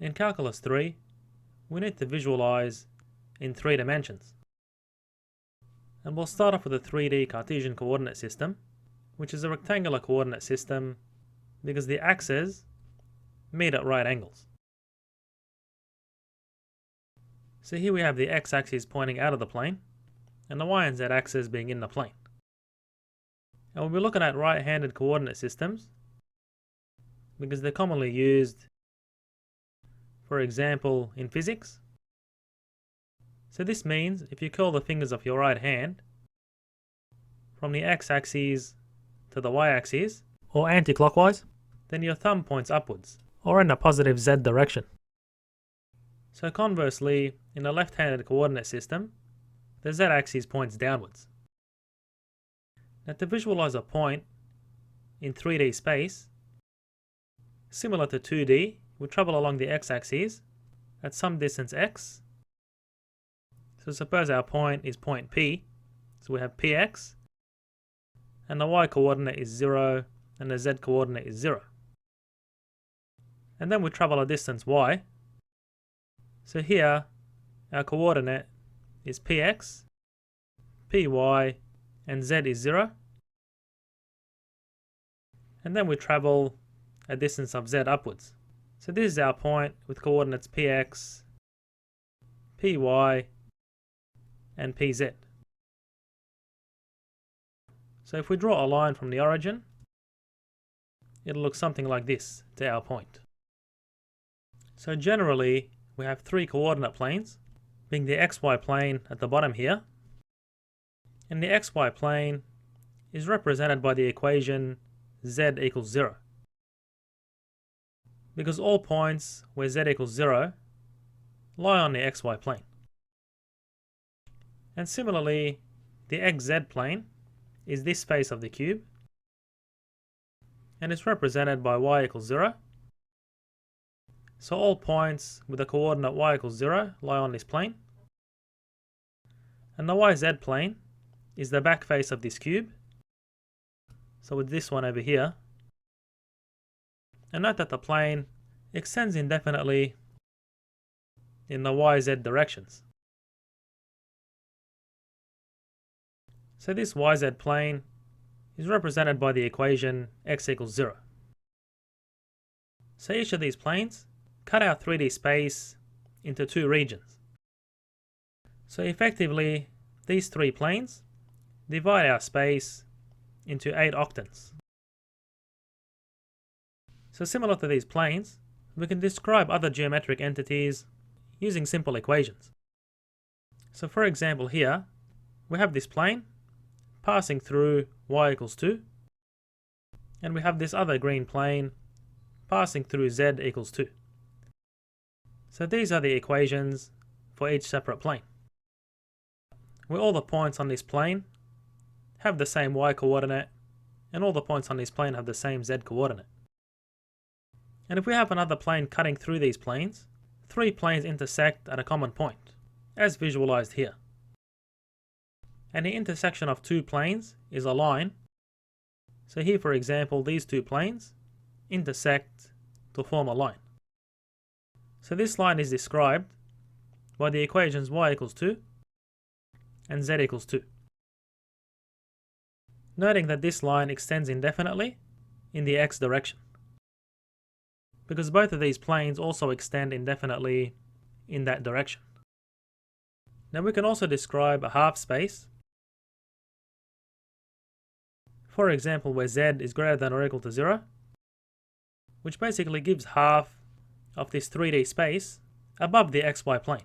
In Calculus 3, we need to visualize in 3 dimensions. And we'll start off with a 3D Cartesian coordinate system, which is a rectangular coordinate system because the axes meet at right angles. So here we have the x-axis pointing out of the plane, and the y and z axis being in the plane. And we'll be looking at right-handed coordinate systems because they're commonly used, for example, in physics. So this means if you curl the fingers of your right hand from the x-axis to the y-axis, or anti-clockwise, then your thumb points upwards, or in the positive z direction. So conversely, in a left-handed coordinate system, the z-axis points downwards. Now to visualize a point in 3D space, similar to 2D, we travel along the x-axis at some distance x. So suppose our point is point P, so we have px, and the y-coordinate is 0, and the z-coordinate is 0. And then we travel a distance y. So here, our coordinate is px, py, and z is 0. And then we travel a distance of z upwards. So this is our point with coordinates px, py, and pz. So if we draw a line from the origin, it'll look something like this to our point. So generally, we have 3 coordinate planes, being the xy plane at the bottom here, and the xy plane is represented by the equation z equals 0, because all points where z equals 0 lie on the xy plane. And similarly, the xz plane is this face of the cube, and it's represented by y equals 0. So all points with the coordinate y equals 0 lie on this plane. And the yz plane is the back face of this cube, so with this one over here. And note that the plane extends indefinitely in the yz directions. So this yz plane is represented by the equation x equals 0. So each of these planes cut our 3D space into 2 regions. So effectively, these 3 planes divide our space into 8 octants. So similar to these planes, we can describe other geometric entities using simple equations. So for example here, we have this plane passing through y equals 2, and we have this other green plane passing through z equals 2. So these are the equations for each separate plane, where all the points on this plane have the same y-coordinate, and all the points on this plane have the same z-coordinate. And if we have another plane cutting through these planes, 3 planes intersect at a common point, as visualized here. And the intersection of 2 planes is a line. So here, for example, these 2 planes intersect to form a line. So this line is described by the equations y equals 2 and z equals 2. Noting that this line extends indefinitely in the x direction, because both of these planes also extend indefinitely in that direction. Now we can also describe a half space, for example where z is greater than or equal to 0, which basically gives half of this 3D space above the xy plane.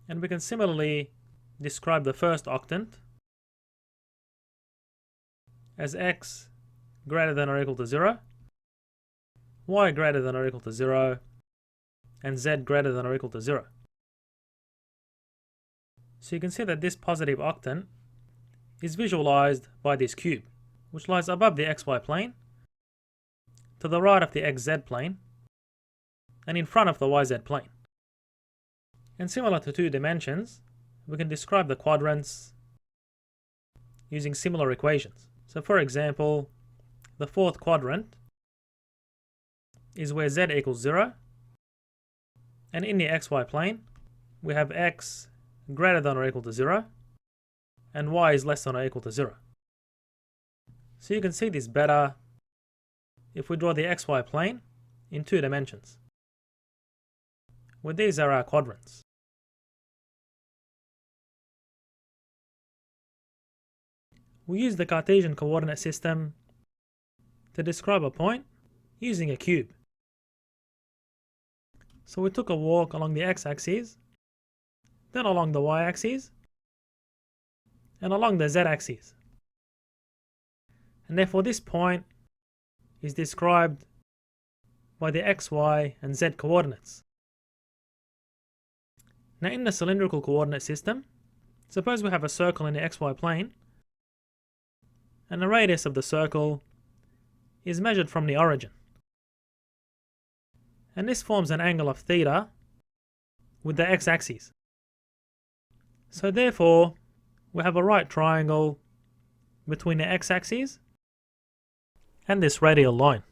And we can similarly describe the first octant as x greater than or equal to 0, y greater than or equal to 0, and z greater than or equal to 0. So you can see that this positive octant is visualized by this cube, which lies above the xy plane, to the right of the xz plane, and in front of the yz plane. And similar to 2 dimensions, we can describe the quadrants using similar equations. So for example, the 4th quadrant is where z equals 0 And in the xy plane, we have x greater than or equal to 0, and y is less than or equal to 0. So you can see this better if we draw the xy plane in 2 dimensions, where these are our quadrants. We use the Cartesian coordinate system to describe a point using a cube. So we took a walk along the x-axis, then along the y-axis, and along the z-axis. And therefore this point is described by the x, y, and z coordinates. Now in the cylindrical coordinate system, suppose we have a circle in the xy plane, and the radius of the circle is measured from the origin. And this forms an angle of theta with the x-axis. So therefore, we have a right triangle between the x-axis and this radial line.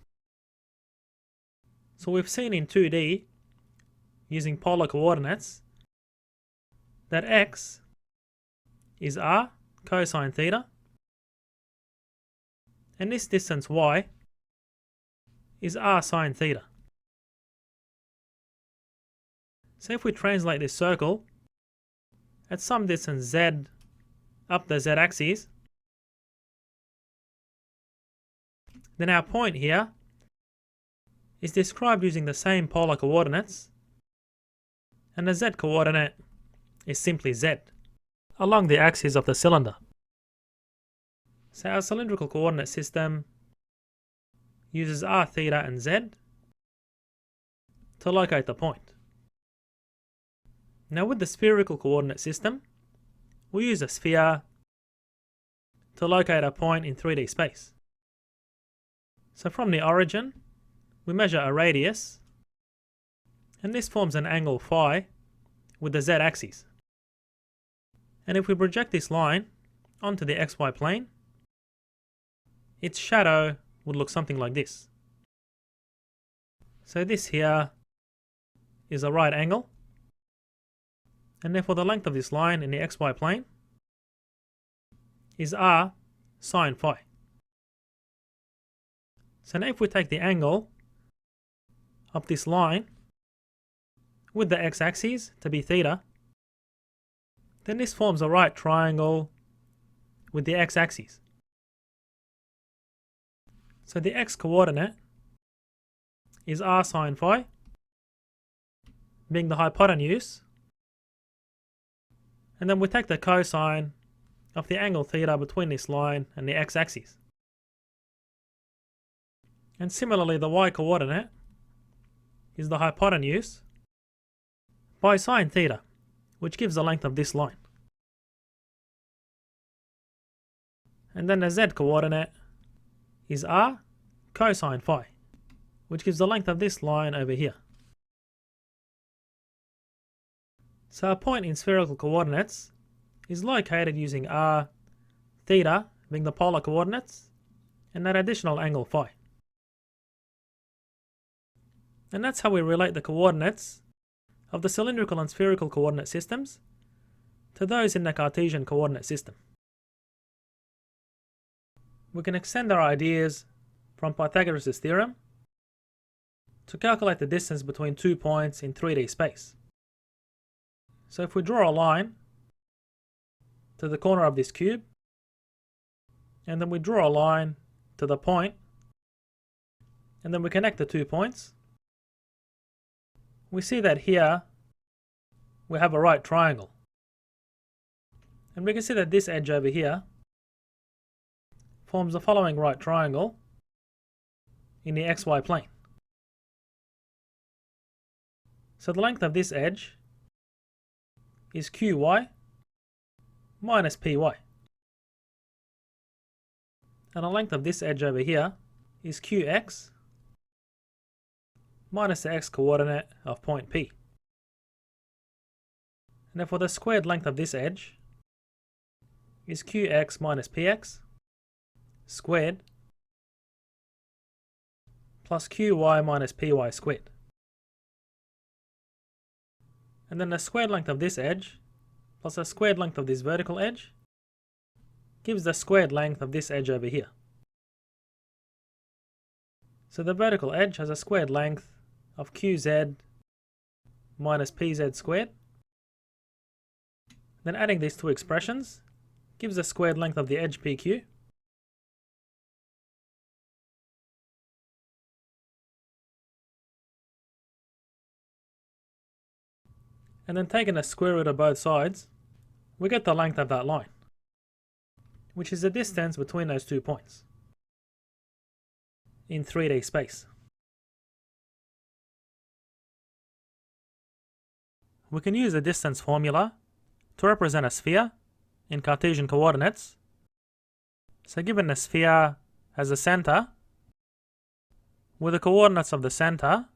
So we've seen in 2D, using polar coordinates, that x is r cosine theta, and this distance y is r sine theta. So if we translate this circle at some distance z up the z-axis, then our point here is described using the same polar coordinates, and the z-coordinate is simply z, along the axis of the cylinder. So our cylindrical coordinate system uses r, theta, and z to locate the point. Now with the spherical coordinate system, we use a sphere to locate a point in 3D space. So from the origin, we measure a radius, and this forms an angle phi with the z-axis. And if we project this line onto the xy plane, its shadow would look something like this. So this here is a right angle, and therefore the length of this line in the xy plane is r sine phi. So now if we take the angle of this line with the x-axis to be theta, then this forms a right triangle with the x-axis. So the x-coordinate is r sine phi, being the hypotenuse, and then we take the cosine of the angle theta between this line and the x-axis. And similarly, the y-coordinate is the hypotenuse by sine theta, which gives the length of this line. And then the z-coordinate is r cosine phi, which gives the length of this line over here. So a point in spherical coordinates is located using r, theta being the polar coordinates, and that additional angle phi. And that's how we relate the coordinates of the cylindrical and spherical coordinate systems to those in the Cartesian coordinate system. We can extend our ideas from Pythagoras' theorem to calculate the distance between 2 points in 3D space. So if we draw a line to the corner of this cube, and then we draw a line to the point, and then we connect the 2 points, we see that here we have a right triangle. And we can see that this edge over here forms the following right triangle in the xy plane. So the length of this edge is qy minus py. And the length of this edge over here is qx minus the x-coordinate of point P. And therefore the squared length of this edge is qx minus px squared plus qy minus py squared. And then the squared length of this edge plus the squared length of this vertical edge gives the squared length of this edge over here. So the vertical edge has a squared length of qz minus pz squared. Then adding these two expressions gives the squared length of the edge PQ. And then taking the square root of both sides, we get the length of that line, which is the distance between those 2 points in 3D space. We can use the distance formula to represent a sphere in Cartesian coordinates. So given the sphere has a center, with the coordinates of the center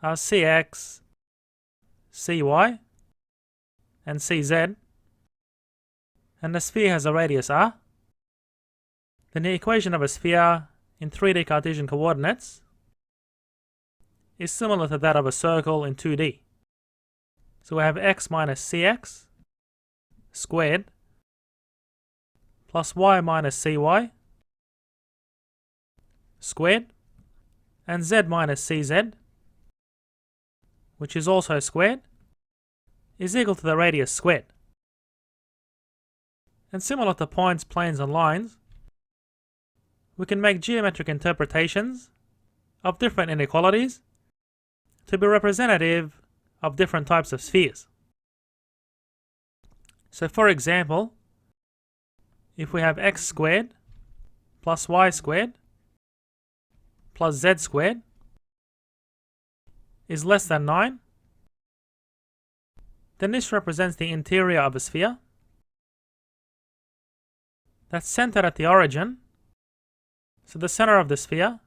are cx, cy, and cz, and the sphere has a radius r, then the equation of a sphere in 3D Cartesian coordinates is similar to that of a circle in 2D. So we have x minus cx squared plus y minus cy squared, and z minus cz, which is also squared, is equal to the radius squared. And similar to points, planes, and lines, we can make geometric interpretations of different inequalities to be representative of different types of spheres. So for example, if we have x squared plus y squared plus z squared is less than 9, then this represents the interior of a sphere that's centered at the origin. So the center of the sphere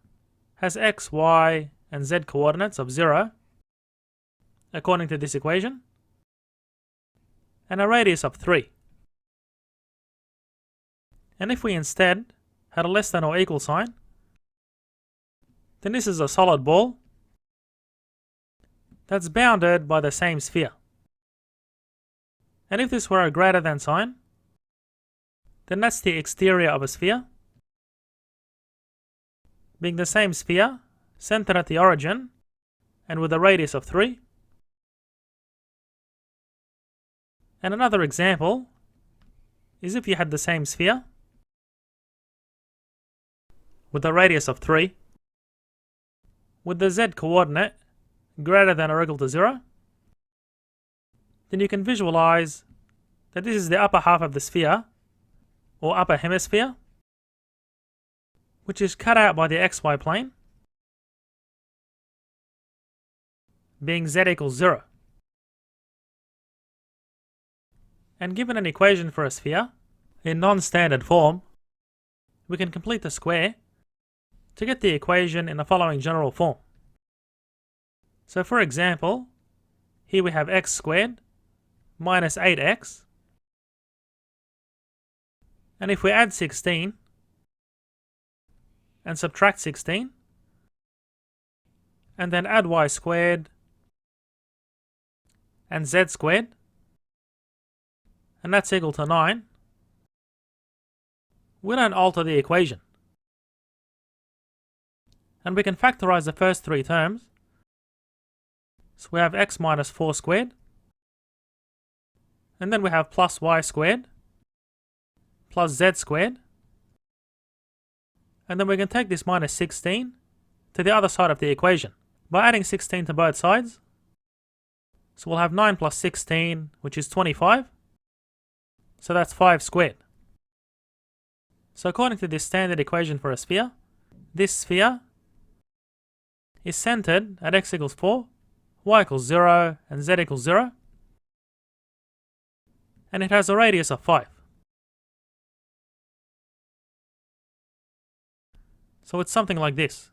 has x, y, and z coordinates of 0, according to this equation, and a radius of 3. And if we instead had a less than or equal sign, then this is a solid ball that's bounded by the same sphere. And if this were a greater than sign, then that's the exterior of a sphere, being the same sphere, centered at the origin, and with a radius of 3. And another example is if you had the same sphere with a radius of 3, with the z coordinate greater than or equal to 0, then you can visualize that this is the upper half of the sphere, or upper hemisphere, which is cut out by the xy plane, being z equals 0. And given an equation for a sphere in non-standard form, we can complete the square to get the equation in the following general form. So for example, here we have x squared minus 8x, and if we add 16 and subtract 16, and then add y squared and z squared, and that's equal to 9, we don't alter the equation. And we can factorize the first 3 terms. So we have x minus 4 squared, and then we have plus y squared plus z squared, and then we can take this minus 16 to the other side of the equation by adding 16 to both sides. So we'll have 9 plus 16, which is 25, so that's 5 squared. So according to this standard equation for a sphere, this sphere is centered at x equals 4, y equals 0, and z equals 0, and it has a radius of 5. So it's something like this.